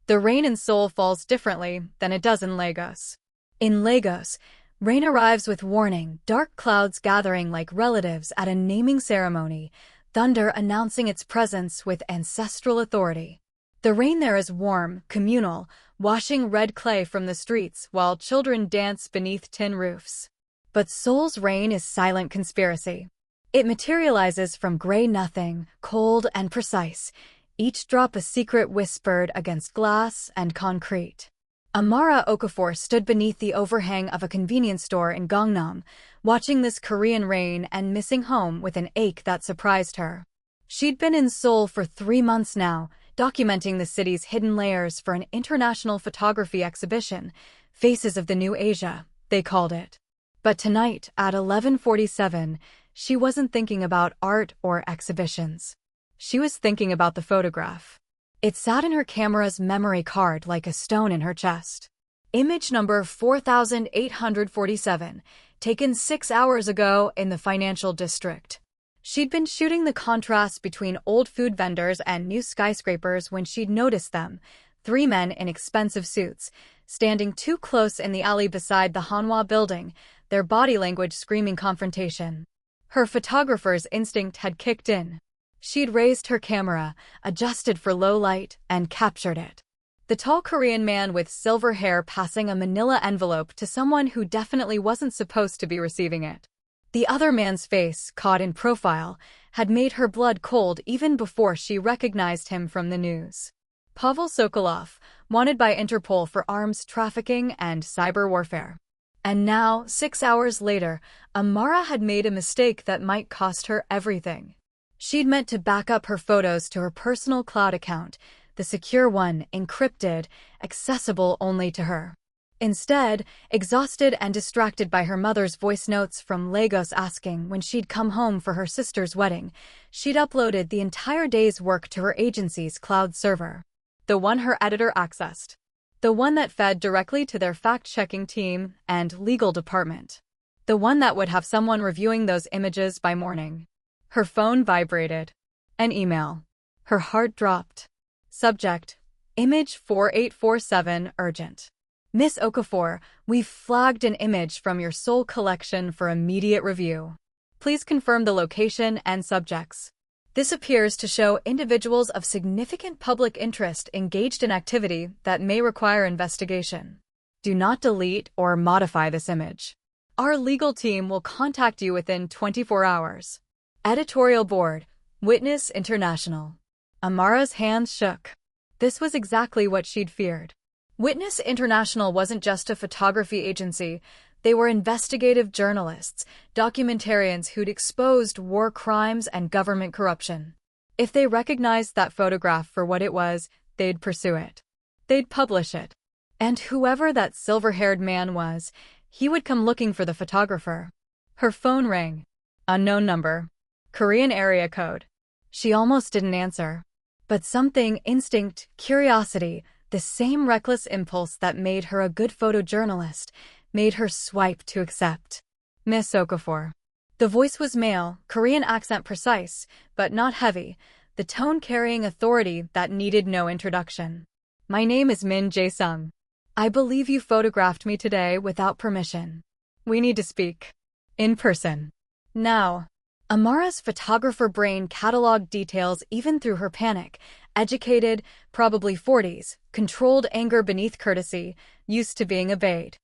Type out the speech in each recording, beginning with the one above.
The rain in Seoul falls differently than it does in Lagos. In Lagos, rain arrives with warning, dark clouds gathering like relatives at a naming ceremony, thunder announcing its presence with ancestral authority. The rain there is warm, communal, washing red clay from the streets while children dance beneath tin roofs. But Seoul's rain is silent conspiracy. It materializes from gray nothing, cold and precise, each drop a secret whispered against glass and concrete. Amara Okafor stood beneath the overhang of a convenience store in Gangnam, watching this Korean rain and missing home with an ache that surprised her. She'd been in Seoul for 3 months now, documenting the city's hidden layers for an international photography exhibition, Faces of the New Asia, they called it. But tonight, at 11:47, she wasn't thinking about art or exhibitions. She was thinking about the photograph. It sat in her camera's memory card like a stone in her chest. Image number 4847, taken 6 hours ago in the financial district. She'd been shooting the contrast between old food vendors and new skyscrapers when she'd noticed them, 3 men in expensive suits, standing too close in the alley beside the Hanwha building, their body language screaming confrontation. Her photographer's instinct had kicked in. She'd raised her camera, adjusted for low light, and captured it. The tall Korean man with silver hair passing a manila envelope to someone who definitely wasn't supposed to be receiving it. The other man's face, caught in profile, had made her blood cold even before she recognized him from the news. Pavel Sokolov, wanted by Interpol for arms trafficking and cyber warfare. And now, 6 hours later, Amara had made a mistake that might cost her everything. She'd meant to back up her photos to her personal cloud account, the secure one, encrypted, accessible only to her. Instead, exhausted and distracted by her mother's voice notes from Lagos asking when she'd come home for her sister's wedding, she'd uploaded the entire day's work to her agency's cloud server. The one her editor accessed. The one that fed directly to their fact-checking team and legal department. The one that would have someone reviewing those images by morning. Her phone vibrated. An email. Her heart dropped. Subject: Image 4847 urgent. Miss Okafor, we've flagged an image from your Seoul collection for immediate review. Please confirm the location and subjects. This appears to show individuals of significant public interest engaged in activity that may require investigation. Do not delete or modify this image. Our legal team will contact you within 24 hours. Editorial Board, Witness International. Amara's hands shook. This was exactly what she'd feared. Witness International wasn't just a photography agency. They were investigative journalists, documentarians who'd exposed war crimes and government corruption. If they recognized that photograph for what it was, they'd pursue it. They'd publish it. And whoever that silver-haired man was, he would come looking for the photographer. Her phone rang. Unknown number. Korean area code. She almost didn't answer. But something, instinct, curiosity, the same reckless impulse that made her a good photojournalist, made her swipe to accept. Miss Okafor. The voice was male, Korean accent precise, but not heavy, the tone carrying authority that needed no introduction. My name is Min Jae-sung. I believe you photographed me today without permission. We need to speak. In person. Now. Amara's photographer brain cataloged details even through her panic. Educated, probably 40s, controlled anger beneath courtesy, used to being obeyed.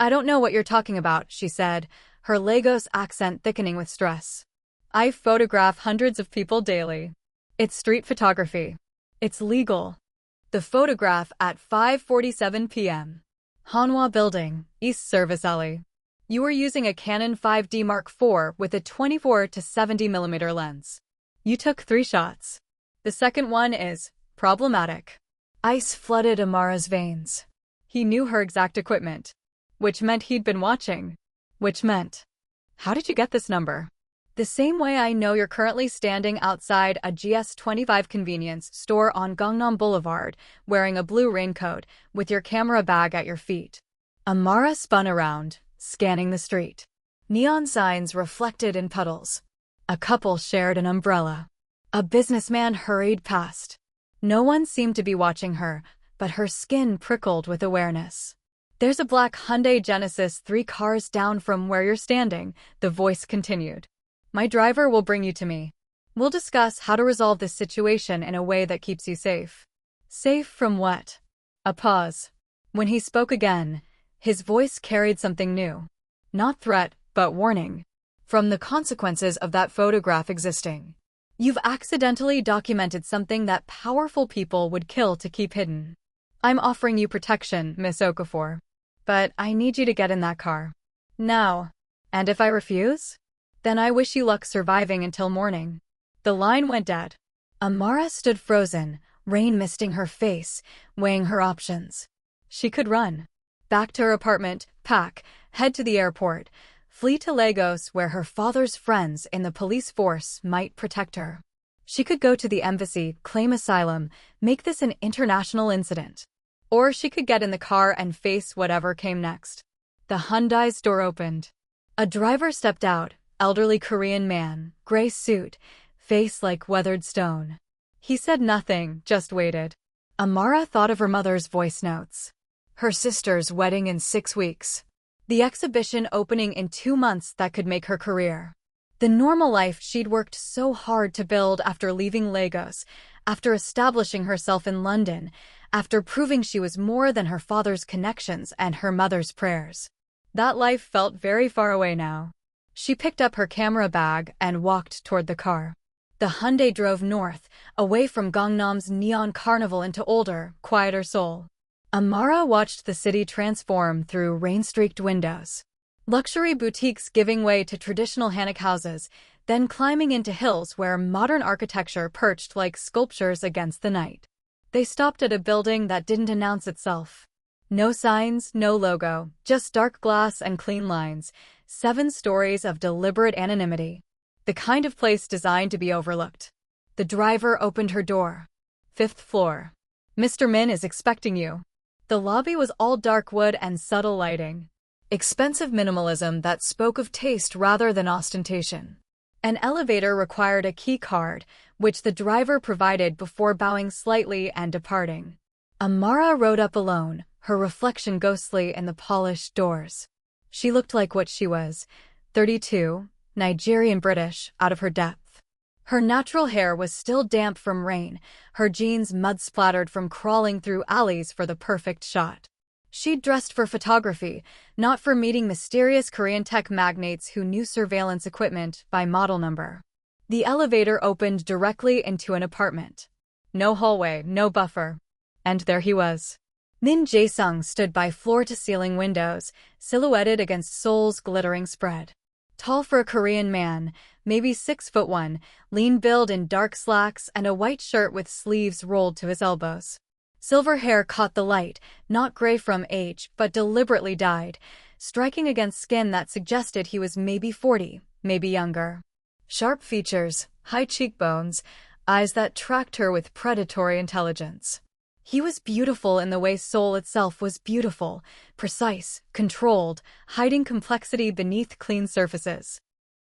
I don't know what you're talking about, she said, her Lagos accent thickening with stress. I photograph hundreds of people daily. It's street photography. It's legal. The photograph at 5:47 p.m. Hanwha Building, East Service Alley. You were using a Canon 5D Mark IV with a 24 to 70mm lens. You took 3 shots. The second one is problematic. Ice flooded Amara's veins. He knew her exact equipment. Which meant he'd been watching. Which meant, how did you get this number? The same way I know you're currently standing outside a GS25 convenience store on Gangnam Boulevard, wearing a blue raincoat, with your camera bag at your feet. Amara spun around, scanning the street. Neon signs reflected in puddles. A couple shared an umbrella. A businessman hurried past. No one seemed to be watching her, but her skin prickled with awareness. "There's a black Hyundai Genesis 3 cars down from where you're standing," the voice continued. "My driver will bring you to me. We'll discuss how to resolve this situation in a way that keeps you safe." Safe from what? A pause. When he spoke again, his voice carried something new. Not threat, but warning. "From the consequences of that photograph existing. You've accidentally documented something that powerful people would kill to keep hidden. I'm offering you protection, Miss Okafor. But I need you to get in that car. Now. And if I refuse? Then I wish you luck surviving until morning." The line went dead. Amara stood frozen, rain misting her face, weighing her options. She could run. Back to her apartment, pack, head to the airport, flee to Lagos where her father's friends in the police force might protect her. She could go to the embassy, claim asylum, make this an international incident. Or she could get in the car and face whatever came next. The Hyundai's door opened. A driver stepped out, elderly Korean man, gray suit, face like weathered stone. He said nothing, just waited. Amara thought of her mother's voice notes. Her sister's wedding in 6 weeks. The exhibition opening in 2 months that could make her career. The normal life she'd worked so hard to build after leaving Lagos, after establishing herself in London, after proving she was more than her father's connections and her mother's prayers. That life felt very far away now. She picked up her camera bag and walked toward the car. The Hyundai drove north, away from Gangnam's neon carnival into older, quieter Seoul. Amara watched the city transform through rain-streaked windows. Luxury boutiques giving way to traditional Hanok houses, then climbing into hills where modern architecture perched like sculptures against the night. They stopped at a building that didn't announce itself. No signs, no logo, just dark glass and clean lines, 7 stories of deliberate anonymity. The kind of place designed to be overlooked. The driver opened her door. 5th floor. "Mr. Min is expecting you." The lobby was all dark wood and subtle lighting. Expensive minimalism that spoke of taste rather than ostentation. An elevator required a key card, which the driver provided before bowing slightly and departing. Amara rode up alone, her reflection ghostly in the polished doors. She looked like what she was, 32, Nigerian-British, out of her depth. Her natural hair was still damp from rain, her jeans mud-splattered from crawling through alleys for the perfect shot. She'd dressed for photography, not for meeting mysterious Korean tech magnates who knew surveillance equipment by model number. The elevator opened directly into an apartment. No hallway, no buffer. And there he was. Min Jae-sung stood by floor-to-ceiling windows, silhouetted against Seoul's glittering spread. Tall for a Korean man, maybe 6'1", lean build in dark slacks and a white shirt with sleeves rolled to his elbows. Silver hair caught the light, not gray from age, but deliberately dyed, striking against skin that suggested he was maybe 40, maybe younger. Sharp features, high cheekbones, eyes that tracked her with predatory intelligence. He was beautiful in the way Seoul itself was beautiful, precise, controlled, hiding complexity beneath clean surfaces.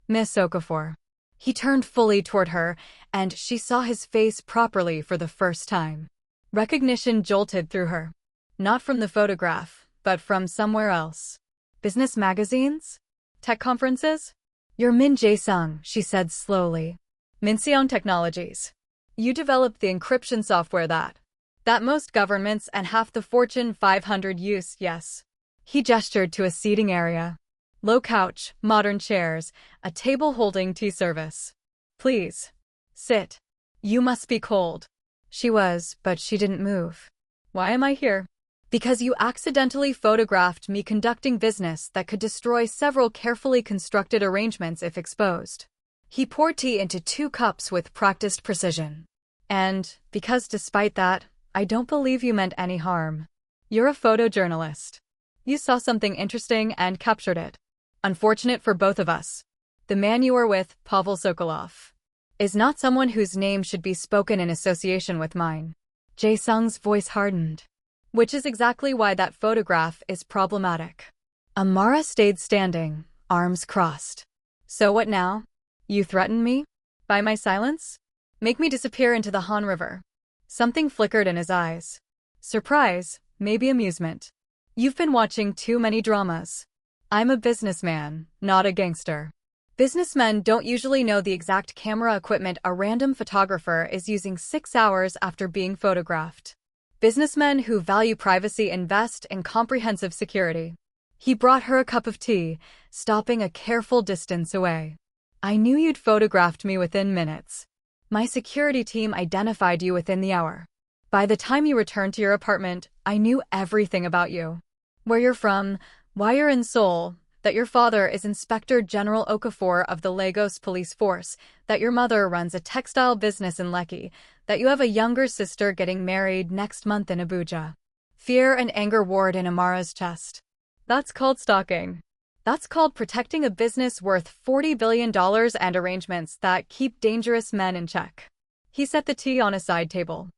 "Miss Okafor." He turned fully toward her, and she saw his face properly for the first time. Recognition jolted through her. Not from the photograph, but from somewhere else. Business magazines? Tech conferences? "You're Min Jae-sung," she said slowly. "Minseong Technologies. You developed the encryption software that most governments and half the Fortune 500 use, yes." He gestured to a seating area. Low couch, modern chairs, a table holding tea service. "Please. Sit. You must be cold." She was, but she didn't move. "Why am I here?" "Because you accidentally photographed me conducting business that could destroy several carefully constructed arrangements if exposed." He poured tea into 2 cups with practiced precision. "And, because despite that, I don't believe you meant any harm. You're a photojournalist. You saw something interesting and captured it. Unfortunate for both of us. The man you were with, Pavel Sokolov, is not someone whose name should be spoken in association with mine." Jae-sung's voice hardened. "Which is exactly why that photograph is problematic." Amara stayed standing, arms crossed. "So what now? You threaten me? By my silence? Make me disappear into the Han River?" Something flickered in his eyes. Surprise, maybe amusement. You've been watching too many dramas. I'm a businessman, not a gangster. Businessmen don't usually know the exact camera equipment a random photographer is using 6 hours after being photographed. Businessmen who value privacy invest in comprehensive security. He brought her a cup of tea, stopping a careful distance away. I knew you'd photographed me within minutes. My security team identified you within the hour. By the time you returned to your apartment, I knew everything about you. Where you're from, why you're in Seoul, that your father is Inspector General Okafor of the Lagos Police Force, that your mother runs a textile business in Lekki, that you have a younger sister getting married next month in Abuja. Fear and anger warred in Amara's chest. That's called stalking. That's called protecting a business worth $40 billion and arrangements that keep dangerous men in check. He set the tea on a side table.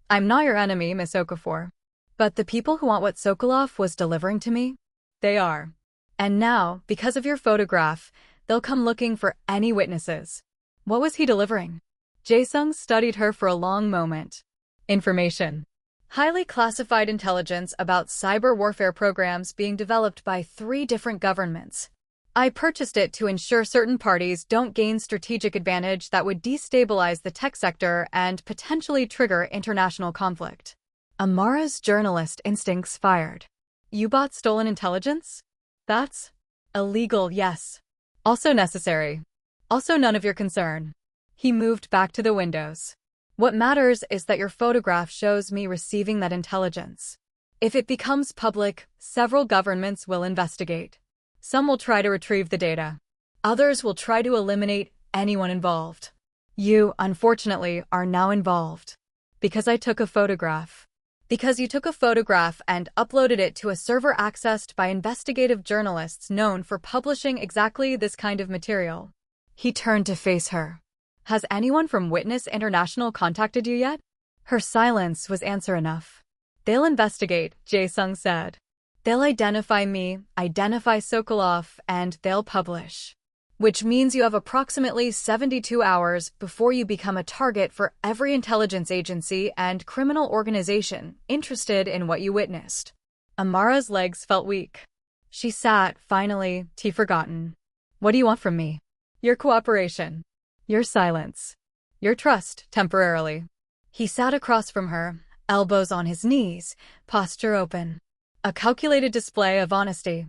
I'm not your enemy, Miss Okafor. But the people who want what Sokolov was delivering to me? They are. And now, because of your photograph, they'll come looking for any witnesses. What was he delivering? Jae-sung studied her for a long moment. Information. Highly classified intelligence about cyber warfare programs being developed by 3 different governments. I purchased it to ensure certain parties don't gain strategic advantage that would destabilize the tech sector and potentially trigger international conflict. Amara's journalist instincts fired. You bought stolen intelligence? That's illegal, yes. Also necessary. Also none of your concern. He moved back to the windows. What matters is that your photograph shows me receiving that intelligence. If it becomes public, several governments will investigate. Some will try to retrieve the data. Others will try to eliminate anyone involved. You, unfortunately, are now involved. Because I took a photograph. Because you took a photograph and uploaded it to a server accessed by investigative journalists known for publishing exactly this kind of material. He turned to face her. Has anyone from Witness International contacted you yet? Her silence was answer enough. They'll investigate, Jae-sung said. They'll identify me, identify Sokolov, and they'll publish. Which means you have approximately 72 hours before you become a target for every intelligence agency and criminal organization interested in what you witnessed. Amara's legs felt weak. She sat, finally, tea forgotten. What do you want from me? Your cooperation. Your silence. Your trust, temporarily. He sat across from her, elbows on his knees, posture open. A calculated display of honesty.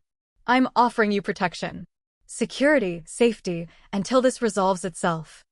I'm offering you protection. Security, safety, until this resolves itself.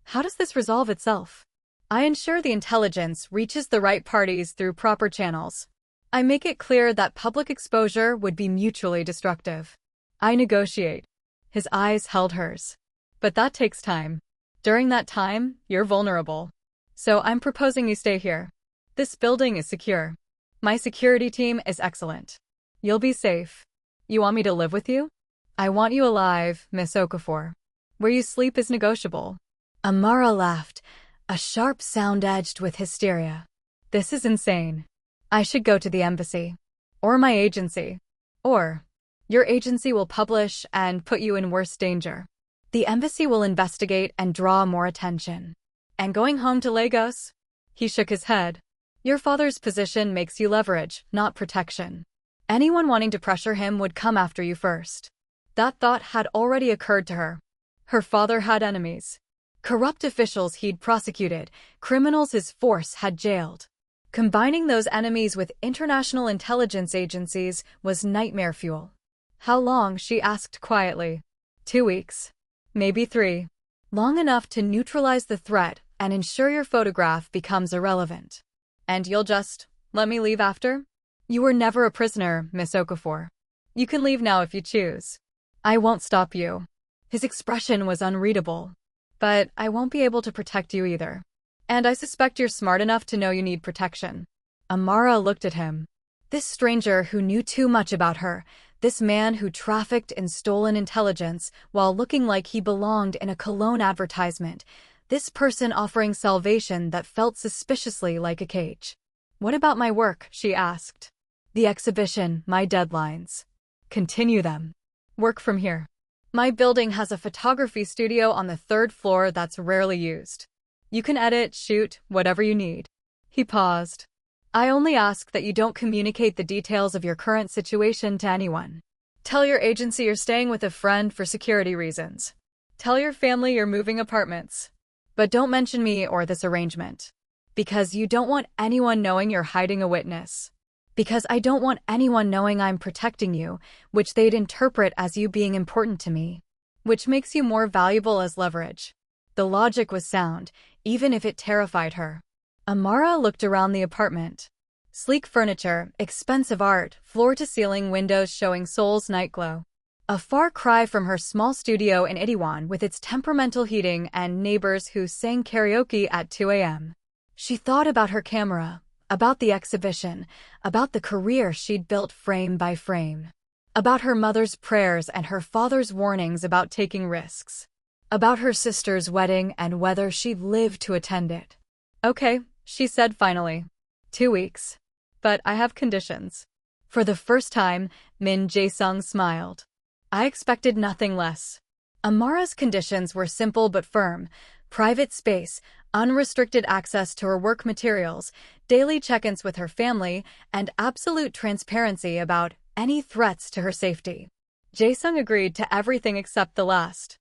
How does this resolve itself? I ensure the intelligence reaches the right parties through proper channels. I make it clear that public exposure would be mutually destructive. I negotiate. His eyes held hers. But that takes time. During that time, you're vulnerable. So I'm proposing you stay here. This building is secure. My security team is excellent. You'll be safe. You want me to live with you? I want you alive, Miss Okafor. Where you sleep is negotiable. Amara laughed, a sharp sound edged with hysteria. This is insane. I should go to the embassy. Or my agency. Or your agency will publish and put you in worse danger. The embassy will investigate and draw more attention. And going home to Lagos? He shook his head. Your father's position makes you leverage, not protection. Anyone wanting to pressure him would come after you first. That thought had already occurred to her. Her father had enemies. Corrupt officials he'd prosecuted, criminals his force had jailed. Combining those enemies with international intelligence agencies was nightmare fuel. How long, she asked quietly. 2 weeks. Maybe 3. Long enough to neutralize the threat and ensure your photograph becomes irrelevant. And you'll just let me leave after? You were never a prisoner, Miss Okafor. You can leave now if you choose. I won't stop you. His expression was unreadable. But I won't be able to protect you either. And I suspect you're smart enough to know you need protection. Amara looked at him. This stranger who knew too much about her, this man who trafficked in stolen intelligence while looking like he belonged in a cologne advertisement, this person offering salvation that felt suspiciously like a cage. What about my work? She asked. The exhibition, my deadlines. Continue them. Work from here. My building has a photography studio on the 3rd floor that's rarely used. You can edit, shoot, whatever you need. He paused. I only ask that you don't communicate the details of your current situation to anyone. Tell your agency you're staying with a friend for security reasons. Tell your family you're moving apartments. But don't mention me or this arrangement. Because you don't want anyone knowing you're hiding a witness. Because I don't want anyone knowing I'm protecting you, which they'd interpret as you being important to me. Which makes you more valuable as leverage. The logic was sound, even if it terrified her. Amara looked around the apartment. Sleek furniture, expensive art, floor-to-ceiling windows showing Seoul's night glow. A far cry from her small studio in Itaewon with its temperamental heating and neighbors who sang karaoke at 2 a.m. She thought about her camera, about the exhibition, about the career she'd built frame by frame. About her mother's prayers and her father's warnings about taking risks. About her sister's wedding and whether she'd live to attend it. Okay, she said finally. 2 weeks. But I have conditions. For the first time, Min Jae-sung smiled. I expected nothing less. Amara's conditions were simple but firm. Private space, unrestricted access to her work materials, daily check-ins with her family, and absolute transparency about any threats to her safety. Jae-sung agreed to everything except the last.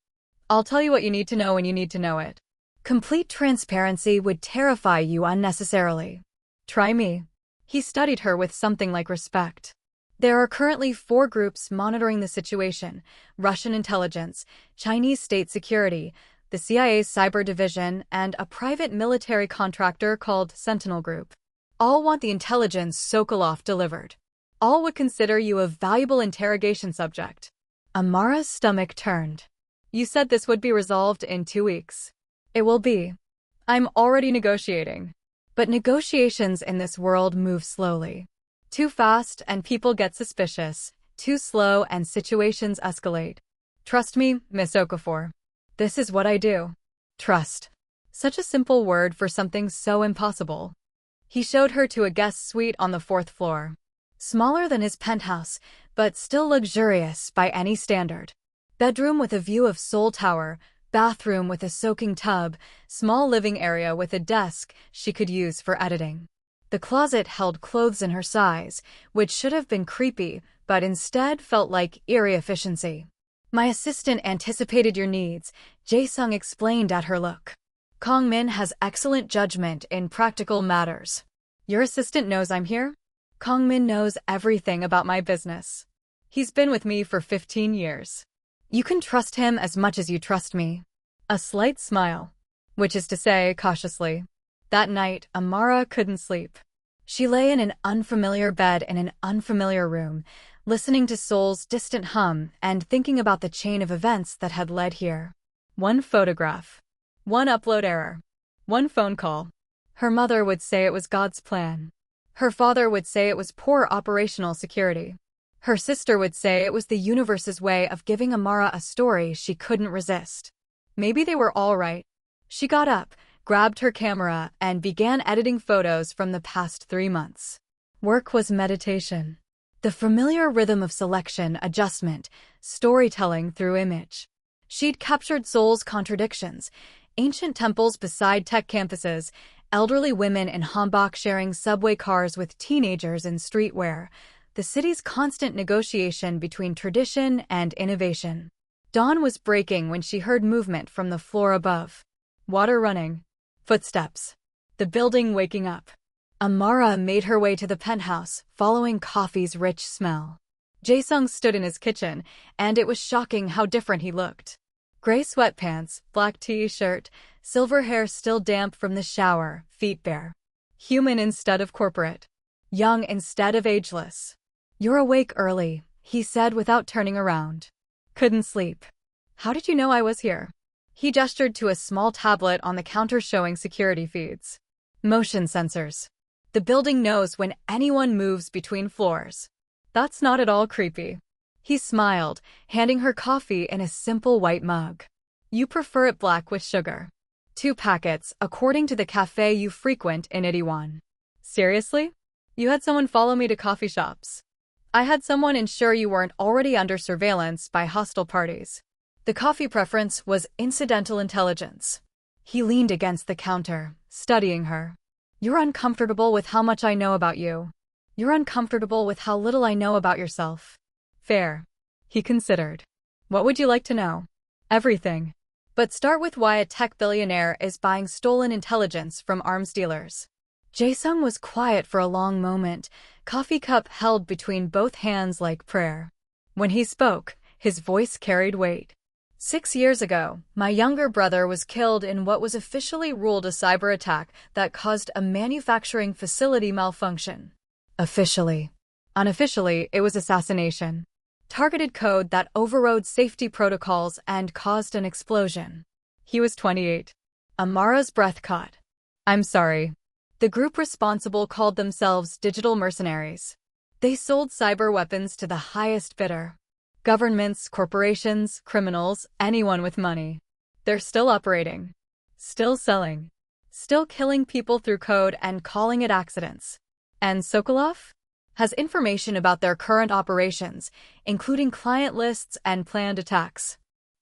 I'll tell you what you need to know when you need to know it. Complete transparency would terrify you unnecessarily. Try me. He studied her with something like respect. There are currently 4 groups monitoring the situation: Russian intelligence, Chinese state security, the CIA's cyber division, and a private military contractor called Sentinel Group. All want the intelligence Sokolov delivered. All would consider you a valuable interrogation subject. Amara's stomach turned. You said this would be resolved in 2 weeks. It will be. I'm already negotiating. But negotiations in this world move slowly. Too fast and people get suspicious. Too slow and situations escalate. Trust me, Miss Okafor. This is what I do. Trust. Such a simple word for something so impossible. He showed her to a guest suite on the 4th floor. Smaller than his penthouse, but still luxurious by any standard. Bedroom with a view of Seoul Tower, bathroom with a soaking tub, small living area with a desk she could use for editing. The closet held clothes in her size, which should have been creepy, but instead felt like eerie efficiency. My assistant anticipated your needs, Jae-sung explained at her look. Kong Min has excellent judgment in practical matters. Your assistant knows I'm here? Kong Min knows everything about my business. He's been with me for 15 years. You can trust him as much as you trust me. A slight smile. Which is to say, cautiously. That night, Amara couldn't sleep. She lay in an unfamiliar bed in an unfamiliar room, listening to Seoul's distant hum and thinking about the chain of events that had led here. One photograph. One upload error. One phone call. Her mother would say it was God's plan. Her father would say it was poor operational security. Her sister would say it was the universe's way of giving Amara a story she couldn't resist. Maybe they were all right. She got up, grabbed her camera, and began editing photos from the past 3 months. Work was meditation. The familiar rhythm of selection, adjustment, storytelling through image. She'd captured Seoul's contradictions, ancient temples beside tech campuses, elderly women in hanbok sharing subway cars with teenagers in streetwear, the city's constant negotiation between tradition and innovation. Dawn was breaking when she heard movement from the floor above. Water running. Footsteps. The building waking up. Amara made her way to the penthouse, following coffee's rich smell. Jae-sung stood in his kitchen, and it was shocking how different he looked. Gray sweatpants, black t-shirt, silver hair still damp from the shower, feet bare. Human instead of corporate. Young instead of ageless. You're awake early, he said without turning around. Couldn't sleep. How did you know I was here? He gestured to a small tablet on the counter showing security feeds. Motion sensors. The building knows when anyone moves between floors. That's not at all creepy. He smiled, handing her coffee in a simple white mug. You prefer it black with sugar. 2 packets, according to the cafe you frequent in Itaewon. Seriously? You had someone follow me to coffee shops. I had someone ensure you weren't already under surveillance by hostile parties. The coffee preference was incidental intelligence. He leaned against the counter, studying her. You're uncomfortable with how much I know about you. You're uncomfortable with how little I know about yourself. Fair. He considered. What would you like to know? Everything. But start with why a tech billionaire is buying stolen intelligence from arms dealers. Jae-sung was quiet for a long moment, coffee cup held between both hands like prayer. When he spoke, his voice carried weight. 6 years ago, my younger brother was killed in what was officially ruled a cyber attack that caused a manufacturing facility malfunction. Officially. Unofficially, it was assassination. Targeted code that overrode safety protocols and caused an explosion. He was 28. Amara's breath caught. I'm sorry. The group responsible called themselves digital mercenaries. They sold cyber weapons to the highest bidder. Governments, corporations, criminals, anyone with money. They're still operating. Still selling. Still killing people through code and calling it accidents. And Sokolov has information about their current operations, including client lists and planned attacks.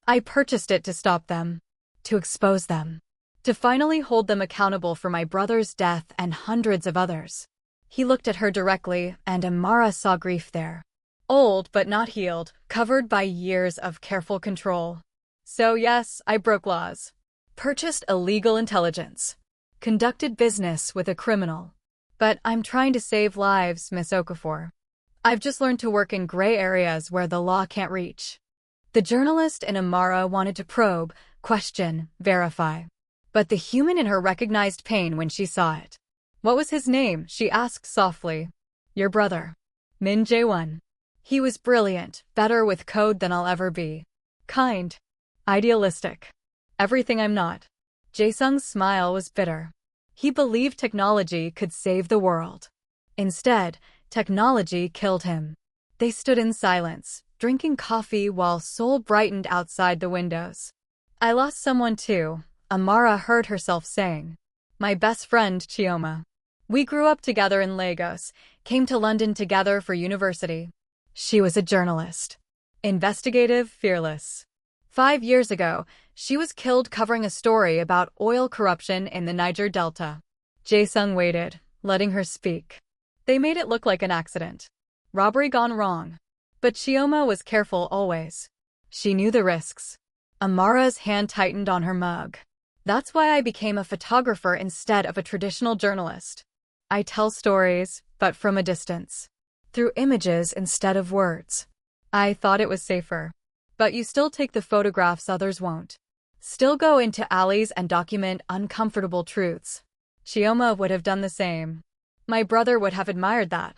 I purchased it to stop them. To expose them. To finally hold them accountable for my brother's death and hundreds of others. He looked at her directly, and Amara saw grief there. Old but not healed, covered by years of careful control. So yes, I broke laws. Purchased illegal intelligence. Conducted business with a criminal. But I'm trying to save lives, Miss Okafor. I've just learned to work in gray areas where the law can't reach. The journalist in Amara wanted to probe, question, verify. But the human in her recognized pain when she saw it. What was his name? She asked softly. Your brother. Min Jae-won. He was brilliant, better with code than I'll ever be. Kind. Idealistic. Everything I'm not. Jae-sung's smile was bitter. He believed technology could save the world. Instead, technology killed him. They stood in silence, drinking coffee while Seoul brightened outside the windows. I lost someone too, Amara heard herself saying. My best friend, Chioma. We grew up together in Lagos, came to London together for university. She was a journalist. Investigative, fearless. 5 years ago, she was killed covering a story about oil corruption in the Niger Delta. Jae-sung waited, letting her speak. They made it look like an accident. Robbery gone wrong. But Chioma was careful always. She knew the risks. Amara's hand tightened on her mug. That's why I became a photographer instead of a traditional journalist. I tell stories, but from a distance. Through images instead of words. I thought it was safer. But you still take the photographs others won't. Still go into alleys and document uncomfortable truths. Chioma would have done the same. My brother would have admired that.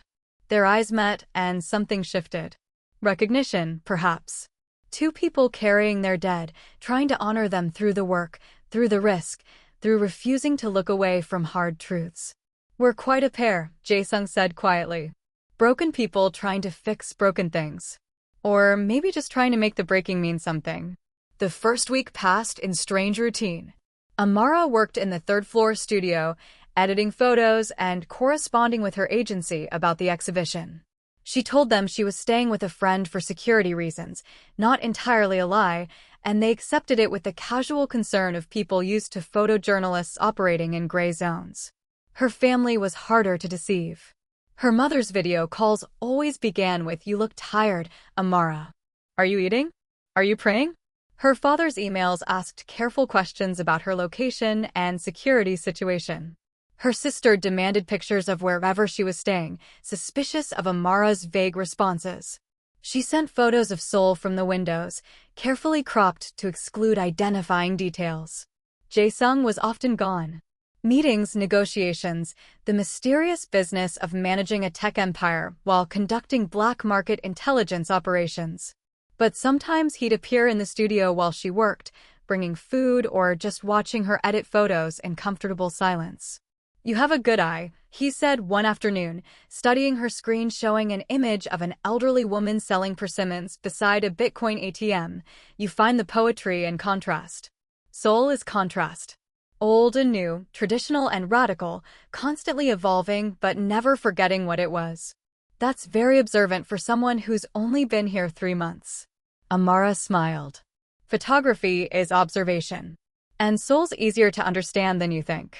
Their eyes met and something shifted. Recognition, perhaps. 2 people carrying their dead, trying to honor them through the work, through the risk, through refusing to look away from hard truths. We're quite a pair, Jae-sung said quietly. Broken people trying to fix broken things. Or maybe just trying to make the breaking mean something. The first week passed in strange routine. Amara worked in the 3rd-floor studio, editing photos and corresponding with her agency about the exhibition. She told them she was staying with a friend for security reasons, not entirely a lie, and they accepted it with the casual concern of people used to photojournalists operating in gray zones. Her family was harder to deceive. Her mother's video calls always began with, "You look tired, Amara. Are you eating? Are you praying?" Her father's emails asked careful questions about her location and security situation. Her sister demanded pictures of wherever she was staying, suspicious of Amara's vague responses. She sent photos of Seoul from the windows, carefully cropped to exclude identifying details. Jae-sung was often gone. Meetings, negotiations, the mysterious business of managing a tech empire while conducting black market intelligence operations. But sometimes he'd appear in the studio while she worked, bringing food or just watching her edit photos in comfortable silence. You have a good eye, he said one afternoon, studying her screen showing an image of an elderly woman selling persimmons beside a Bitcoin ATM. You find the poetry and contrast. Seoul is contrast. Old and new, traditional and radical, constantly evolving but never forgetting what it was. That's very observant for someone who's only been here 3 months. Amara smiled. Photography is observation. And Seoul's easier to understand than you think.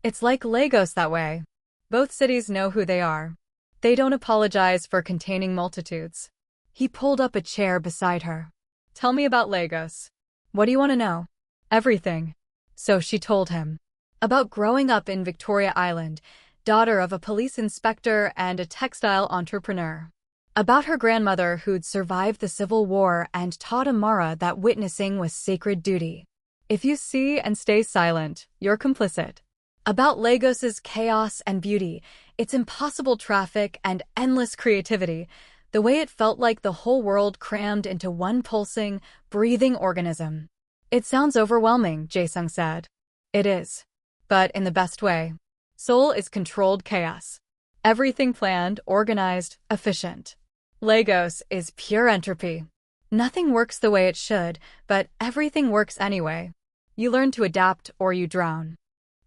It's like Lagos that way. Both cities know who they are. They don't apologize for containing multitudes. He pulled up a chair beside her. Tell me about Lagos. What do you want to know? Everything. So she told him. About growing up in Victoria Island, daughter of a police inspector and a textile entrepreneur. About her grandmother who'd survived the Civil War and taught Amara that witnessing was sacred duty. If you see and stay silent, you're complicit. About Lagos's chaos and beauty, its impossible traffic and endless creativity, the way it felt like the whole world crammed into one pulsing, breathing organism. It sounds overwhelming, Jae-sung said. It is. But in the best way. Seoul is controlled chaos. Everything planned, organized, efficient. Lagos is pure entropy. Nothing works the way it should, but everything works anyway. You learn to adapt or you drown.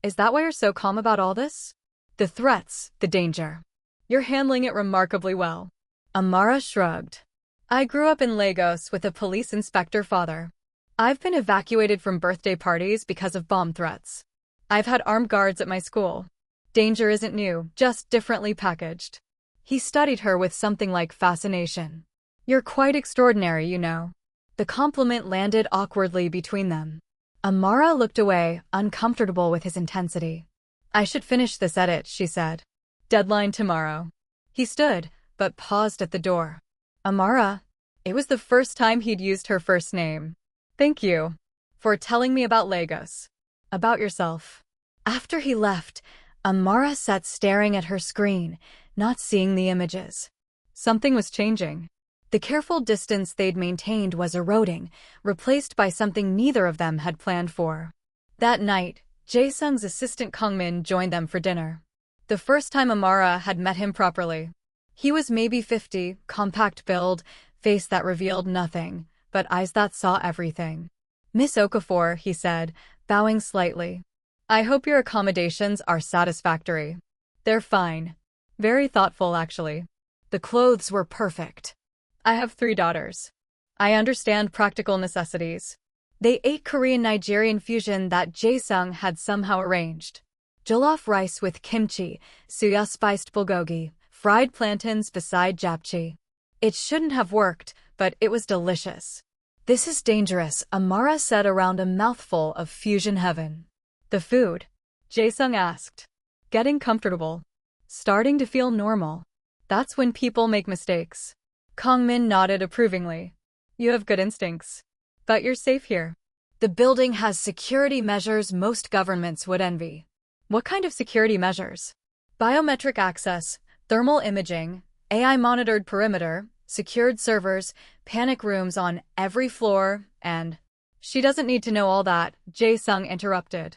Is that why you're so calm about all this? The threats, the danger. You're handling it remarkably well. Amara shrugged. I grew up in Lagos with a police inspector father. I've been evacuated from birthday parties because of bomb threats. I've had armed guards at my school. Danger isn't new, just differently packaged. He studied her with something like fascination. You're quite extraordinary, you know. The compliment landed awkwardly between them. Amara looked away, uncomfortable with his intensity. I should finish this edit, she said. Deadline tomorrow. He stood, but paused at the door. Amara. It was the first time he'd used her first name. Thank you. For telling me about Lagos. About yourself. After he left, Amara sat staring at her screen, not seeing the images. Something was changing. The careful distance they'd maintained was eroding, replaced by something neither of them had planned for. That night, Jae-sung's assistant Kangmin joined them for dinner. The first time Amara had met him properly. He was maybe 50, compact build, face that revealed nothing, but eyes that saw everything. Miss Okafor, he said, bowing slightly. I hope your accommodations are satisfactory. They're fine. Very thoughtful, actually. The clothes were perfect. I have 3 daughters. I understand practical necessities. They ate Korean Nigerian fusion that Jae-sung had somehow arranged. Jollof rice with kimchi, suya spiced bulgogi, fried plantains beside japchae. It shouldn't have worked, but it was delicious. This is dangerous, Amara said around a mouthful of fusion heaven. The food? Jae-sung asked. Getting comfortable. Starting to feel normal. That's when people make mistakes. Kangmin nodded approvingly. You have good instincts. But you're safe here. The building has security measures most governments would envy. What kind of security measures? Biometric access, thermal imaging, AI-monitored perimeter, secured servers, panic rooms on every floor, and… She doesn't need to know all that, Jae-sung interrupted.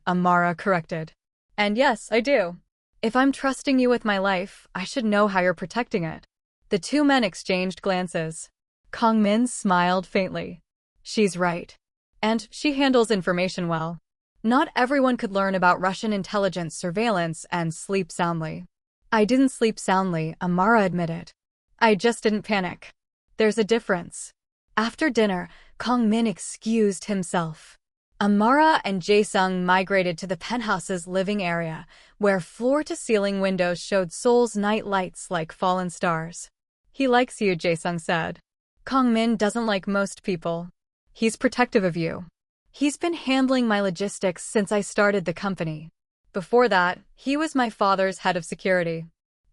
Amara corrected. And yes, I do. If I'm trusting you with my life, I should know how you're protecting it. The 2 men exchanged glances. Kangmin smiled faintly. She's right. And she handles information well. Not everyone could learn about Russian intelligence surveillance and sleep soundly. I didn't sleep soundly, Amara admitted. I just didn't panic. There's a difference. After dinner, Kangmin excused himself. Amara and Jae-sung migrated to the penthouse's living area, where floor-to-ceiling windows showed Seoul's night lights like fallen stars. He likes you, Jae-sung said. Kangmin doesn't like most people. He's protective of you. He's been handling my logistics since I started the company. Before that, he was my father's head of security.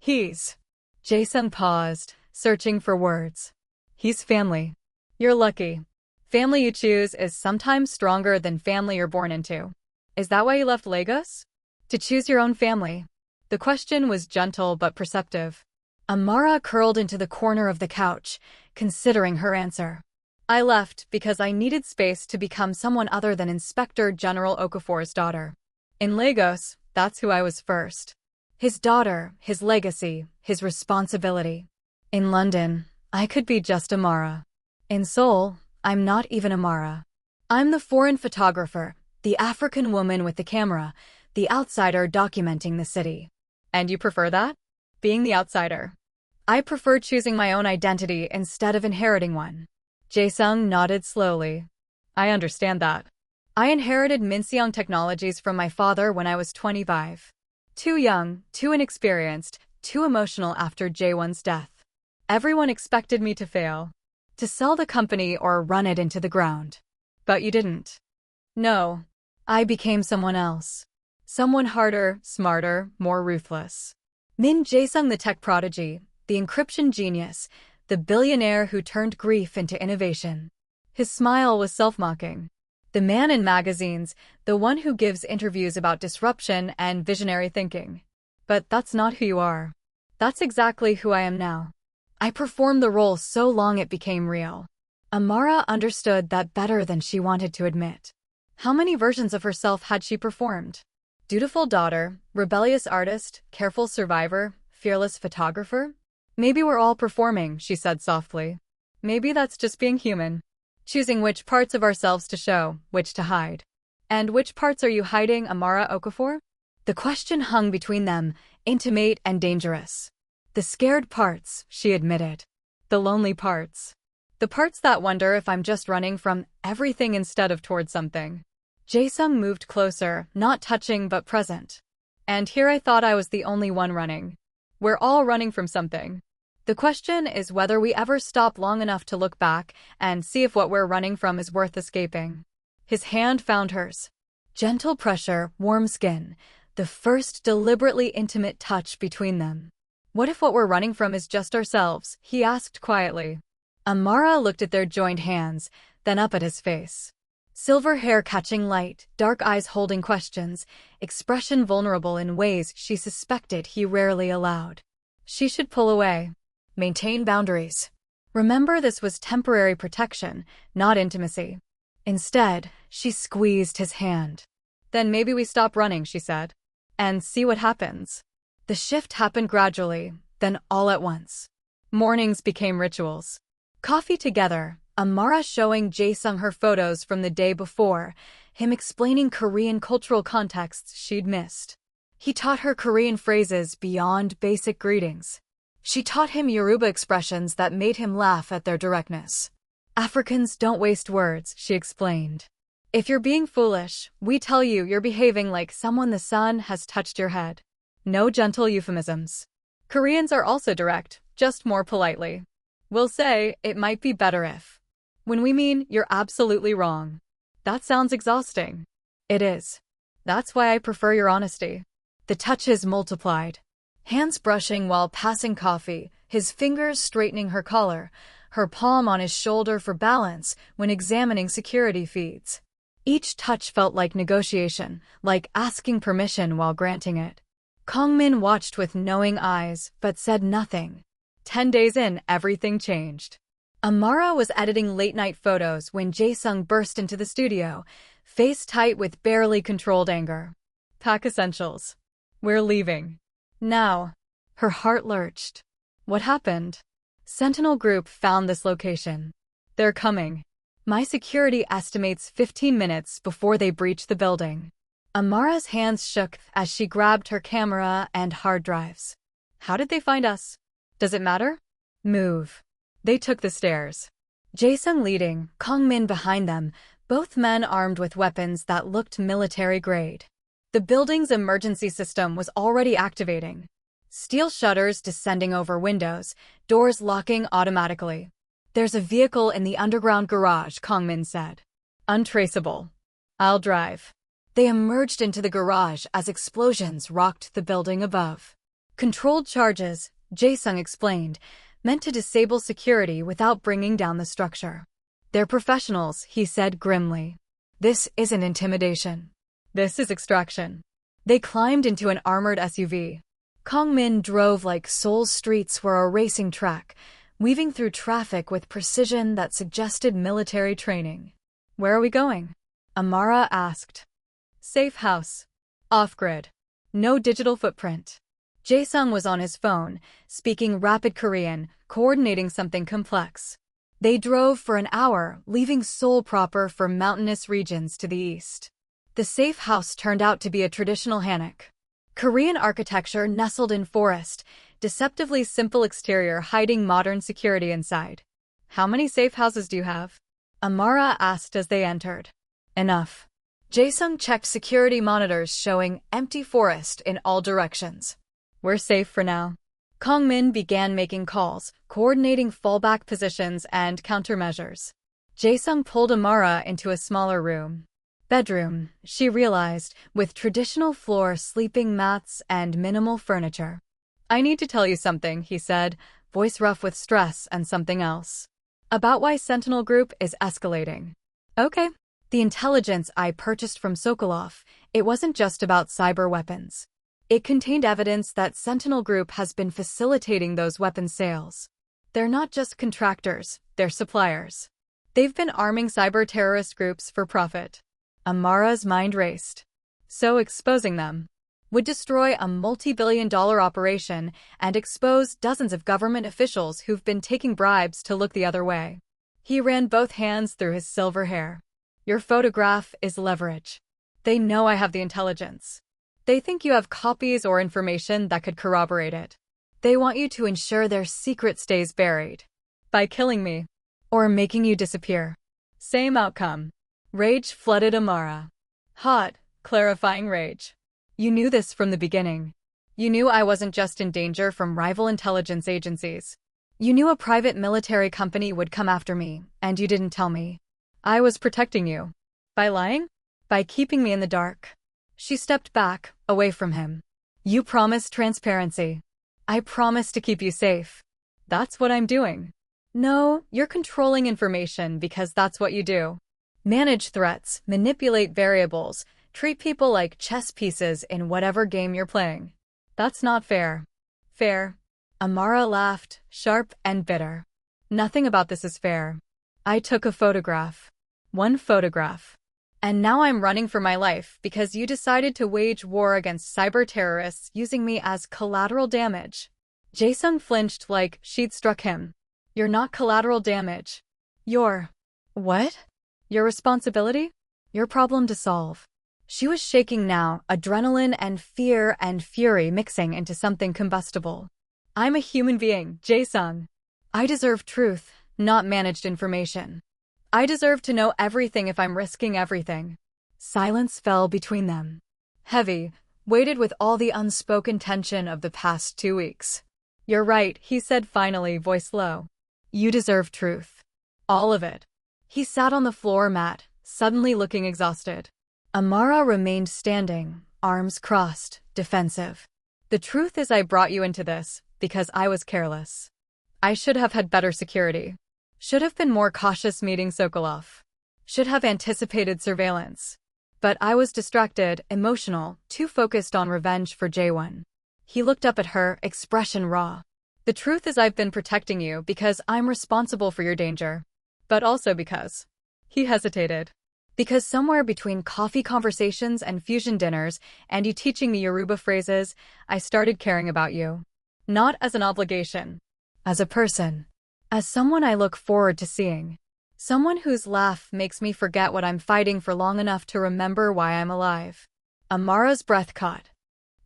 Jae-sung paused, searching for words. He's family. You're lucky. Family you choose is sometimes stronger than family you're born into. Is that why you left Lagos? To choose your own family. The question was gentle but perceptive. Amara curled into the corner of the couch, considering her answer. I left because I needed space to become someone other than Inspector General Okafor's daughter. In Lagos, that's who I was first. His daughter, his legacy, his responsibility. In London, I could be just Amara. In Seoul, I'm not even Amara. I'm the foreign photographer, the African woman with the camera, the outsider documenting the city. And you prefer that? Being the outsider. I prefer choosing my own identity instead of inheriting one. Jae-sung nodded slowly. I understand that. I inherited Minseong Technologies from my father when I was 25. Too young, too inexperienced, too emotional after Jaewon's death. Everyone expected me to fail, to sell the company or run it into the ground. But you didn't. No. I became someone else. Someone harder, smarter, more ruthless. Min Jae-sung, the tech prodigy, the encryption genius, the billionaire who turned grief into innovation. His smile was self-mocking. The man in magazines, the one who gives interviews about disruption and visionary thinking. But that's not who you are. That's exactly who I am now. I performed the role so long it became real. Amara understood that better than she wanted to admit. How many versions of herself had she performed? Dutiful daughter, rebellious artist, careful survivor, fearless photographer? Maybe we're all performing, she said softly. Maybe that's just being human. Choosing which parts of ourselves to show, which to hide. And which parts are you hiding, Amara Okafor? The question hung between them, intimate and dangerous. The scared parts, she admitted. The lonely parts. The parts that wonder if I'm just running from everything instead of toward something. Jae-sung moved closer, not touching but present. And here I thought I was the only one running. We're all running from something. The question is whether we ever stop long enough to look back and see if what we're running from is worth escaping. His hand found hers. Gentle pressure, warm skin, the first deliberately intimate touch between them. What if what we're running from is just ourselves? He asked quietly. Amara looked at their joined hands, then up at his face. Silver hair catching light, dark eyes holding questions, expression vulnerable in ways she suspected he rarely allowed. She should pull away. Maintain boundaries. Remember, this was temporary protection, not intimacy. Instead, she squeezed his hand. Then maybe we stop running, she said. And see what happens. The shift happened gradually, then all at once. Mornings became rituals. Coffee together, Amara showing Jae-sung her photos from the day before, him explaining Korean cultural contexts she'd missed. He taught her Korean phrases beyond basic greetings. She taught him Yoruba expressions that made him laugh at their directness. Africans don't waste words, she explained. If you're being foolish, we tell you you're behaving like someone the sun has touched your head. No gentle euphemisms. Koreans are also direct, just more politely. We'll say, it might be better if. When we mean, you're absolutely wrong. That sounds exhausting. It is. That's why I prefer your honesty. The touches multiplied. Hands brushing while passing coffee, his fingers straightening her collar, her palm on his shoulder for balance when examining security feeds. Each touch felt like negotiation, like asking permission while granting it. Kongmin watched with knowing eyes, but said nothing. 10 days in, everything changed. Amara was editing late-night photos when Jae-sung burst into the studio, face tight with barely controlled anger. Pack essentials. We're leaving. Now. Her heart lurched. What happened? Sentinel Group found this location. They're coming. My security estimates 15 minutes before they breach the building. Amara's hands shook as she grabbed her camera and hard drives. How did they find us? Does it matter? Move. They took the stairs. Jae-sung leading, Kongmin behind them, both men armed with weapons that looked military-grade. The building's emergency system was already activating. Steel shutters descending over windows, doors locking automatically. There's a vehicle in the underground garage, Kongmin said. Untraceable. I'll drive. They emerged into the garage as explosions rocked the building above. Controlled charges, Jae-sung explained, meant to disable security without bringing down the structure. They're professionals, he said grimly. This isn't intimidation. This is extraction. They climbed into an armored SUV. Kongmin drove like Seoul's streets were a racing track, weaving through traffic with precision that suggested military training. Where are we going? Amara asked. Safe house. Off-grid. No digital footprint. Jae-sung was on his phone, speaking rapid Korean, coordinating something complex. They drove for an hour, leaving Seoul proper for mountainous regions to the east. The safe house turned out to be a traditional hanok. Korean architecture nestled in forest, deceptively simple exterior hiding modern security inside. How many safe houses do you have? Amara asked as they entered. Enough. Jae-sung checked security monitors showing empty forest in all directions. We're safe for now. Kong-min began making calls, coordinating fallback positions and countermeasures. Jae-sung pulled Amara into a smaller room. Bedroom, she realized, with traditional floor sleeping mats and minimal furniture. I need to tell you something, he said, voice rough with stress and something else. About why Sentinel Group is escalating. Okay. The intelligence I purchased from Sokolov, it wasn't just about cyber weapons. It contained evidence that Sentinel Group has been facilitating those weapon sales. They're not just contractors, they're suppliers. They've been arming cyber terrorist groups for profit. Amara's mind raced. So exposing them would destroy a multi-billion-dollar operation and expose dozens of government officials who've been taking bribes to look the other way. He ran both hands through his silver hair. Your photograph is leverage. They know I have the intelligence. They think you have copies or information that could corroborate it. They want you to ensure their secret stays buried. By killing me. Or making you disappear. Same outcome. Rage flooded Amara. Hot, clarifying rage. You knew this from the beginning. You knew I wasn't just in danger from rival intelligence agencies. You knew a private military company would come after me, and you didn't tell me. I was protecting you. By lying? By keeping me in the dark. She stepped back, away from him. You promised transparency. I promised to keep you safe. That's what I'm doing. No, you're controlling information because that's what you do. Manage threats, manipulate variables, treat people like chess pieces in whatever game you're playing. That's not fair. Fair. Amara laughed, sharp and bitter. Nothing about this is fair. I took a photograph. One photograph. And now I'm running for my life because you decided to wage war against cyber terrorists using me as collateral damage. Jae-sung flinched like she'd struck him. You're not collateral damage. You're… What? Your responsibility? Your problem to solve. She was shaking now, adrenaline and fear and fury mixing into something combustible. I'm a human being, Jae-sung. I deserve truth, not managed information. I deserve to know everything if I'm risking everything. Silence fell between them. Heavy, weighted with all the unspoken tension of the past 2 weeks. You're right, he said finally, voice low. You deserve truth. All of it. He sat on the floor mat, suddenly looking exhausted. Amara remained standing, arms crossed, defensive. The truth is I brought you into this because I was careless. I should have had better security. Should have been more cautious meeting Sokolov. Should have anticipated surveillance. But I was distracted, emotional, too focused on revenge for Jae-won. He looked up at her, expression raw. The truth is I've been protecting you because I'm responsible for your danger. But also because… He hesitated. Because somewhere between coffee conversations and fusion dinners and you teaching me Yoruba phrases, I started caring about you. Not as an obligation. As a person. As someone I look forward to seeing. Someone whose laugh makes me forget what I'm fighting for long enough to remember why I'm alive. Amara's breath caught.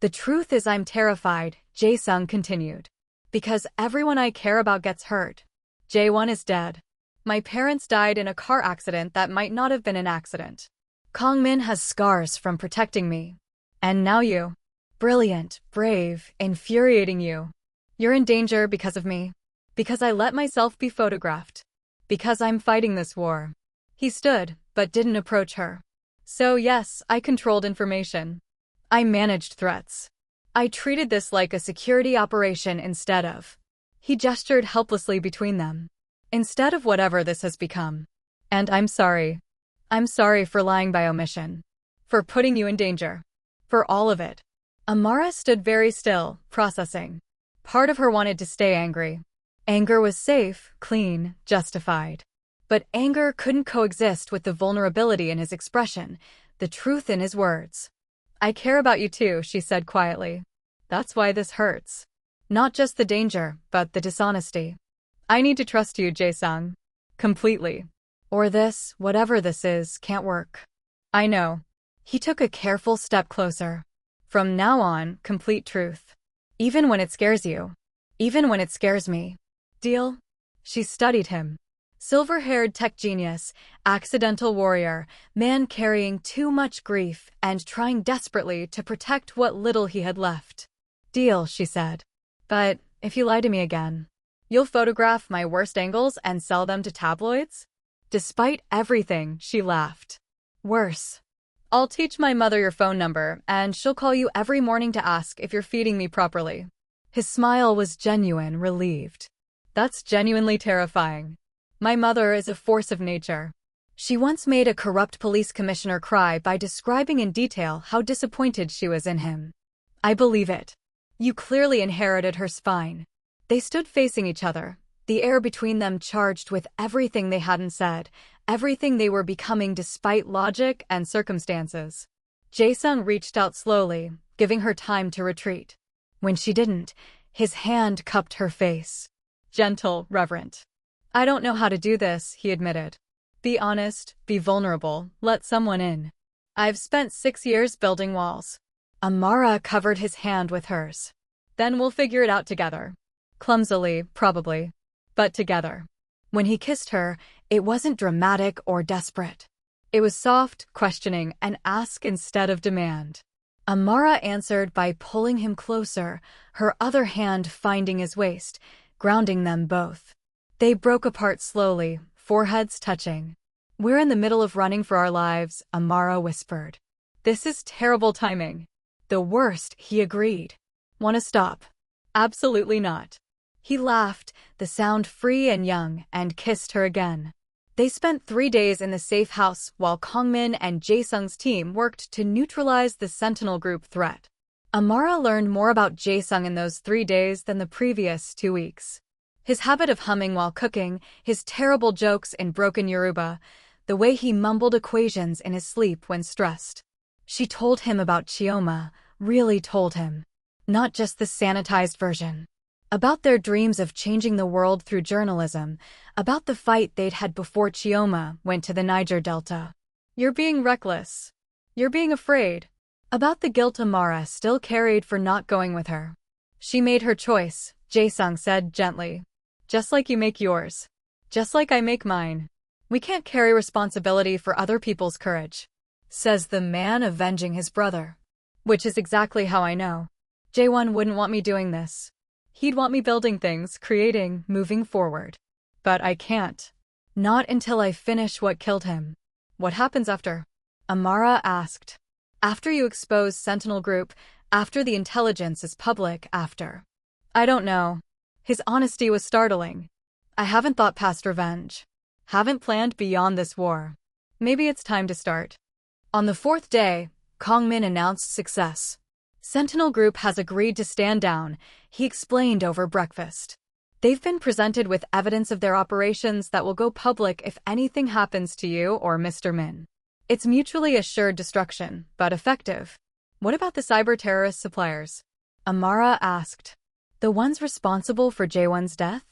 The truth is I'm terrified, Jae-sung continued. Because everyone I care about gets hurt. Jae-won is dead. My parents died in a car accident that might not have been an accident. Kong-min has scars from protecting me. And now you. Brilliant, brave, infuriating you. You're in danger because of me. Because I let myself be photographed. Because I'm fighting this war. He stood, but didn't approach her. So yes, I controlled information. I managed threats. I treated this like a security operation instead of… He gestured helplessly between them. Instead of whatever this has become. And I'm sorry. I'm sorry for lying by omission. For putting you in danger. For all of it. Amara stood very still, processing. Part of her wanted to stay angry. Anger was safe, clean, justified. But anger couldn't coexist with the vulnerability in his expression, the truth in his words. I care about you too, she said quietly. That's why this hurts. Not just the danger, but the dishonesty. I need to trust you, Jae-sung. Completely. Or this, whatever this is, can't work. I know. He took a careful step closer. From now on, complete truth. Even when it scares you. Even when it scares me. Deal? She studied him. Silver-haired tech genius, accidental warrior, man carrying too much grief and trying desperately to protect what little he had left. Deal, she said. But if you lie to me again, you'll photograph my worst angles and sell them to tabloids? Despite everything, she laughed. Worse. I'll teach my mother your phone number, and she'll call you every morning to ask if you're feeding me properly. His smile was genuine, relieved. That's genuinely terrifying. My mother is a force of nature. She once made a corrupt police commissioner cry by describing in detail how disappointed she was in him. I believe it. You clearly inherited her spine. They stood facing each other, the air between them charged with everything they hadn't said, everything they were becoming despite logic and circumstances. Jae-sung reached out slowly, giving her time to retreat. When she didn't, his hand cupped her face. Gentle, reverent. I don't know how to do this, he admitted. Be honest, be vulnerable, let someone in. I've spent 6 years building walls. Amara covered his hand with hers. Then we'll figure it out together. Clumsily, probably. But together. When he kissed her, it wasn't dramatic or desperate. It was soft, questioning, and ask instead of demand. Amara answered by pulling him closer, her other hand finding his waist, grounding them both. They broke apart slowly, foreheads touching. We're in the middle of running for our lives, Amara whispered. This is terrible timing. The worst, he agreed. Want to stop? Absolutely not. He laughed, the sound free and young, and kissed her again. They spent 3 days in the safe house while Kongmin and Jae-sung's team worked to neutralize the Sentinel Group threat. Amara learned more about Jae-sung in those 3 days than the previous 2 weeks. His habit of humming while cooking, his terrible jokes in broken Yoruba, the way he mumbled equations in his sleep when stressed. She told him about Chioma, really told him. Not just the sanitized version. About their dreams of changing the world through journalism, about the fight they'd had before Chioma went to the Niger Delta. You're being reckless. You're being afraid. About the guilt Amara still carried for not going with her. She made her choice, Jae-sung said gently. Just like you make yours. Just like I make mine. We can't carry responsibility for other people's courage. Says the man avenging his brother. Which is exactly how I know. Jae-won wouldn't want me doing this. He'd want me building things, creating, moving forward. But I can't. Not until I finish what killed him. What happens after? Amara asked. After you expose Sentinel Group, after the intelligence is public, after. I don't know. His honesty was startling. I haven't thought past revenge. Haven't planned beyond this war. Maybe it's time to start. On the 4th day, Kongmin announced success. Sentinel Group has agreed to stand down, he explained over breakfast. They've been presented with evidence of their operations that will go public if anything happens to you or Mr. Min. It's mutually assured destruction, but effective. What about the cyber-terrorist suppliers? Amara asked. The ones responsible for Jae-won's death?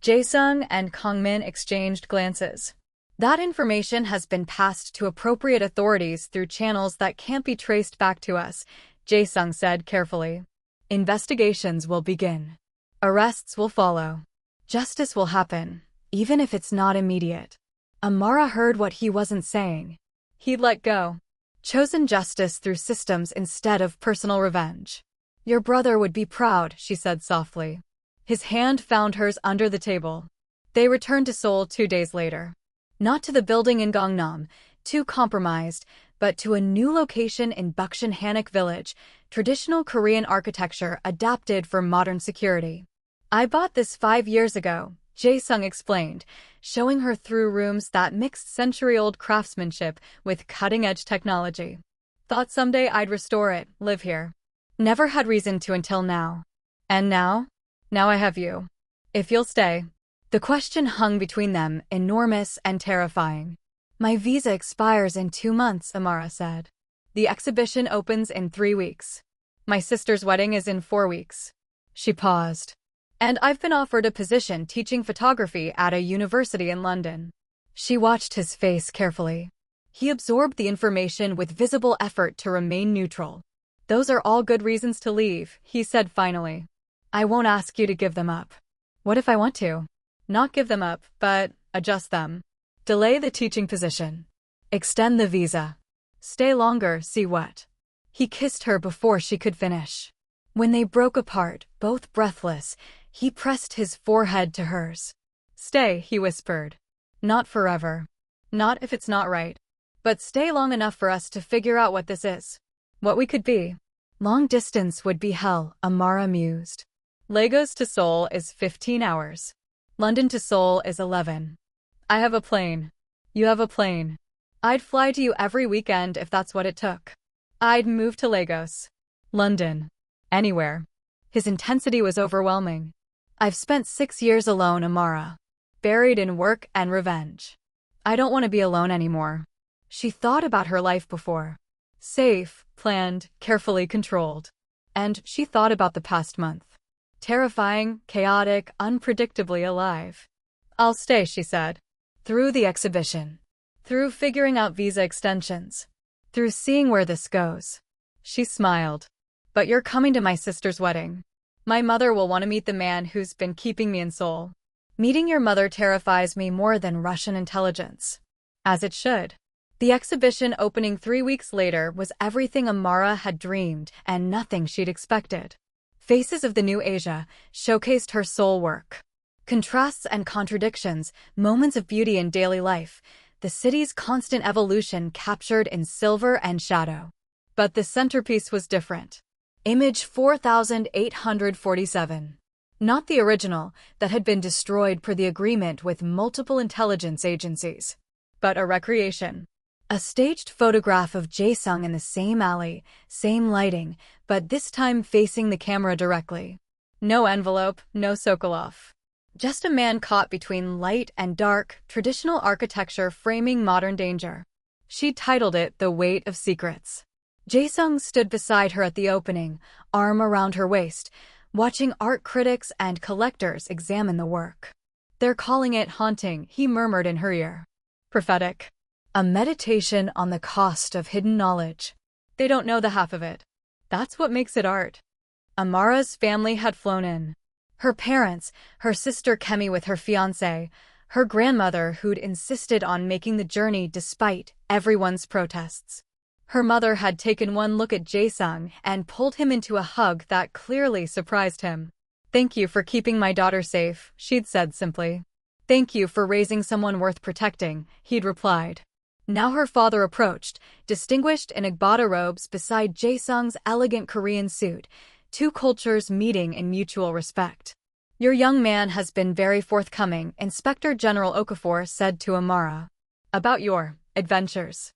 Jae-sung and Kongmin exchanged glances. That information has been passed to appropriate authorities through channels that can't be traced back to us, Jae-sung said carefully. Investigations will begin. Arrests will follow. Justice will happen, even if it's not immediate. Amara heard what he wasn't saying. He'd let go. Chosen justice through systems instead of personal revenge. Your brother would be proud, she said softly. His hand found hers under the table. They returned to Seoul 2 days later. Not to the building in Gangnam, too compromised, but to a new location in Bukshin Hanok Village, traditional Korean architecture adapted for modern security. I bought this 5 years ago, Jae-sung explained, showing her through rooms that mixed century-old craftsmanship with cutting-edge technology. Thought someday I'd restore it, live here. Never had reason to until now. And now? Now I have you. If you'll stay. The question hung between them, enormous and terrifying. My visa expires in 2 months, Amara said. The exhibition opens in 3 weeks. My sister's wedding is in 4 weeks. She paused. And I've been offered a position teaching photography at a university in London. She watched his face carefully. He absorbed the information with visible effort to remain neutral. Those are all good reasons to leave, he said finally. I won't ask you to give them up. What if I want to? Not give them up, but Adjust them. Delay the teaching position. Extend the visa. Stay longer, see what? He kissed her before she could finish. When they broke apart, both breathless, he pressed his forehead to hers. Stay, he whispered. Not forever. Not if it's not right. But stay long enough for us to figure out what this is. What we could be. Long distance would be hell, Amara mused. Lagos to Seoul is 15 hours. London to Seoul is 11. I have a plane. You have a plane. I'd fly to you every weekend if that's what it took. I'd move to Lagos. London. Anywhere. His intensity was overwhelming. I've spent 6 years alone, Amara. Buried in work and revenge. I don't want to be alone anymore. She thought about her life before. Safe, planned, carefully controlled. And she thought about the past month. Terrifying, chaotic, unpredictably alive. I'll stay, she said. Through the exhibition. Through figuring out visa extensions. Through seeing where this goes. She smiled. But you're coming to my sister's wedding. My mother will want to meet the man who's been keeping me in Seoul. Meeting your mother terrifies me more than Russian intelligence. As it should. The exhibition opening 3 weeks later was everything Amara had dreamed and nothing she'd expected. Faces of the New Asia showcased her soul work. Contrasts and contradictions, moments of beauty in daily life, the city's constant evolution captured in silver and shadow. But the centerpiece was different. Image 4847. Not the original, that had been destroyed per the agreement with multiple intelligence agencies. But a recreation. A staged photograph of Jae-sung in the same alley, same lighting, but this time facing the camera directly. No envelope, no Sokolov. Just a man caught between light and dark, traditional architecture framing modern danger. She titled it The Weight of Secrets. Jae-sung stood beside her at the opening, arm around her waist, watching art critics and collectors examine the work. They're calling it haunting, he murmured in her ear. Prophetic. A meditation on the cost of hidden knowledge. They don't know the half of it. That's what makes it art. Amara's family had flown in. Her parents, her sister Kemi with her fiancé, her grandmother who'd insisted on making the journey despite everyone's protests. Her mother had taken one look at Jae-sung and pulled him into a hug that clearly surprised him. Thank you for keeping my daughter safe, she'd said simply. Thank you for raising someone worth protecting, he'd replied. Now her father approached, distinguished in Agbada robes beside Jae-sung's elegant Korean suit, two cultures meeting in mutual respect. Your young man has been very forthcoming, Inspector General Okafor said to Amara. About your adventures.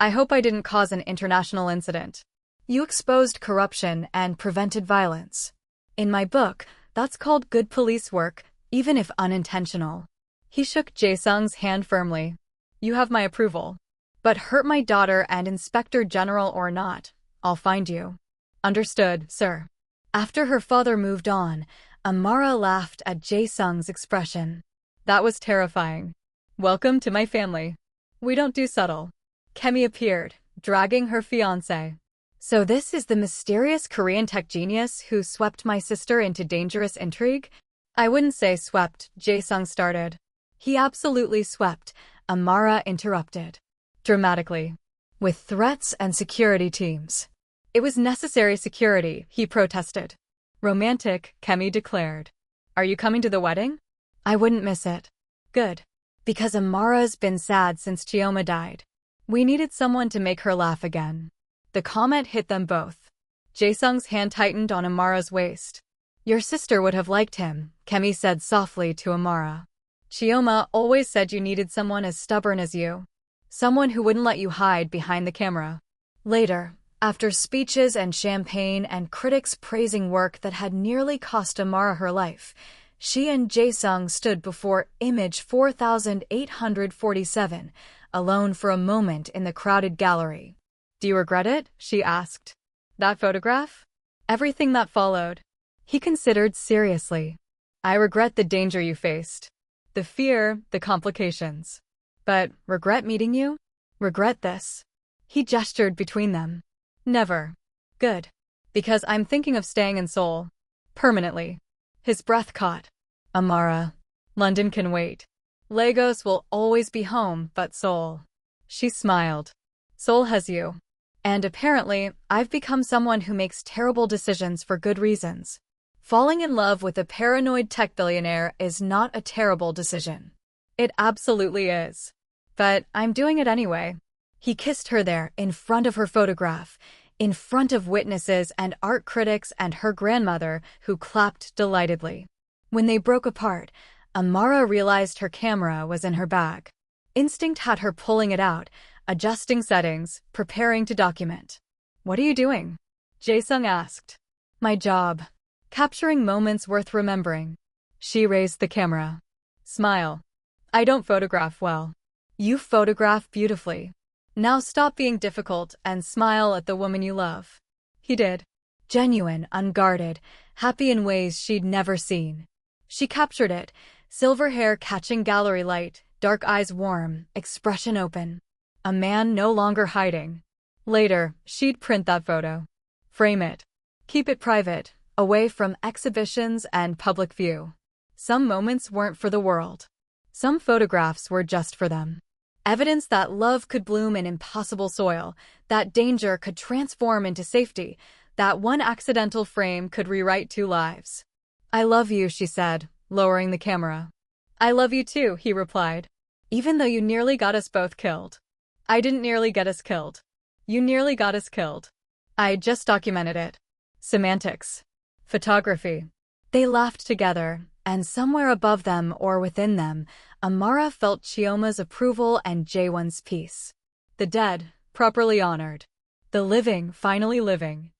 I hope I didn't cause an international incident. You exposed corruption and prevented violence. In my book, that's called good police work, even if unintentional. He shook Jae-sung's hand firmly. You have my approval. But hurt my daughter and Inspector General or not, I'll find you. Understood, sir. After her father moved on, Amara laughed at Jae-sung's expression. That was terrifying. Welcome to my family. We don't do subtle. Kemi appeared, dragging her fiancé. So this is the mysterious Korean tech genius who swept my sister into dangerous intrigue? I wouldn't say swept, Jae-sung started. He absolutely swept, Amara interrupted. Dramatically. With threats and security teams. It was necessary security, he protested. Romantic, Kemi declared. Are you coming to the wedding? I wouldn't miss it. Good. Because Amara's been sad since Chioma died. We needed someone to make her laugh again. The comment hit them both. Jae-sung's hand tightened on Amara's waist. Your sister would have liked him, Kemi said softly to Amara. Chioma always said you needed someone as stubborn as you. Someone who wouldn't let you hide behind the camera. Later, after speeches and champagne and critics praising work that had nearly cost Amara her life, she and Jae-sung stood before image 4847, alone for a moment in the crowded gallery. Do you regret it? She asked. That photograph? Everything that followed. He considered seriously. I regret the danger you faced. The fear, the complications. But regret meeting you? Regret this? He gestured between them. Never. Good. Because I'm thinking of staying in Seoul. Permanently. His breath caught. Amara. London can wait. Lagos will always be home, but Seoul. She smiled. Seoul has you. And apparently, I've become someone who makes terrible decisions for good reasons. Falling in love with a paranoid tech billionaire is not a terrible decision. It absolutely is. But I'm doing it anyway. He kissed her there, in front of her photograph, in front of witnesses and art critics and her grandmother, who clapped delightedly. When they broke apart, Amara realized her camera was in her bag. Instinct had her pulling it out, adjusting settings, preparing to document. "What are you doing?" Jae-sung asked. "My job. Capturing moments worth remembering." She raised the camera. "Smile. I don't photograph well. You photograph beautifully. Now stop being difficult and smile at the woman you love." He did. Genuine, unguarded, happy in ways she'd never seen. She captured it, silver hair catching gallery light, dark eyes warm, expression open. A man no longer hiding. Later, she'd print that photo. Frame it. Keep it private, away from exhibitions and public view. Some moments weren't for the world. Some photographs were just for them. Evidence that love could bloom in impossible soil, that danger could transform into safety, that one accidental frame could rewrite two lives. "I love you," she said, lowering the camera. "I love you too," he replied. "Even though you nearly got us both killed." "I didn't nearly get us killed. You nearly got us killed. I just documented it." Semantics. Photography. They laughed together, and somewhere above them or within them, Amara felt Chioma's approval and Jaewon's peace. The dead, properly honored. The living, finally living.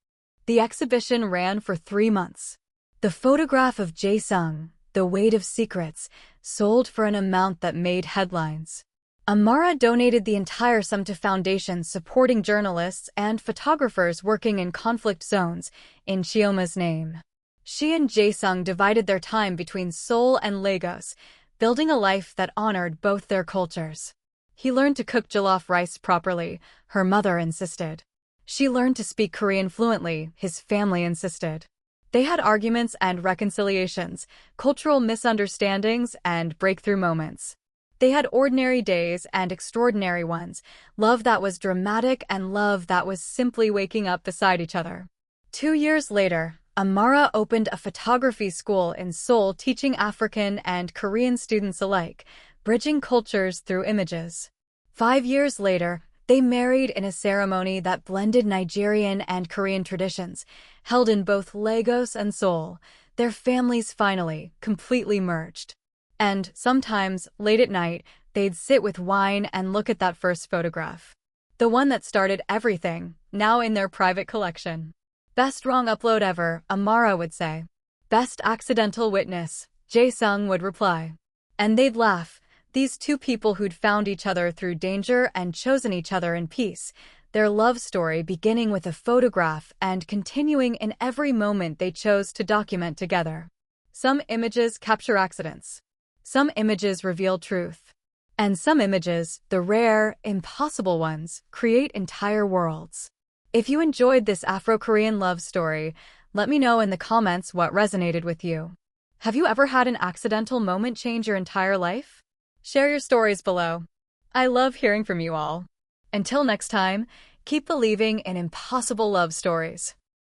The exhibition ran for 3 months. The photograph of Jae-sung, The Weight of Secrets, sold for an amount that made headlines. Amara donated the entire sum to foundations supporting journalists and photographers working in conflict zones, in Chioma's name. She and Jae-sung divided their time between Seoul and Lagos, building a life that honored both their cultures. He learned to cook jollof rice properly, her mother insisted. She learned to speak Korean fluently, his family insisted. They had arguments and reconciliations, cultural misunderstandings and breakthrough moments. They had ordinary days and extraordinary ones, love that was dramatic and love that was simply waking up beside each other. 2 years later, Amara opened a photography school in Seoul teaching African and Korean students alike, bridging cultures through images. 5 years later, they married in a ceremony that blended Nigerian and Korean traditions, held in both Lagos and Seoul, their families finally, completely merged. And sometimes, late at night, they'd sit with wine and look at that first photograph. The one that started everything, now in their private collection. "Best wrong upload ever," Amara would say. "Best accidental witness," Jae-sung would reply. And they'd laugh, these two people who'd found each other through danger and chosen each other in peace, their love story beginning with a photograph and continuing in every moment they chose to document together. Some images capture accidents. Some images reveal truth. And some images, the rare, impossible ones, create entire worlds. If you enjoyed this Afro-Korean love story, let me know in the comments what resonated with you. Have you ever had an accidental moment change your entire life? Share your stories below. I love hearing from you all. Until next time, keep believing in impossible love stories.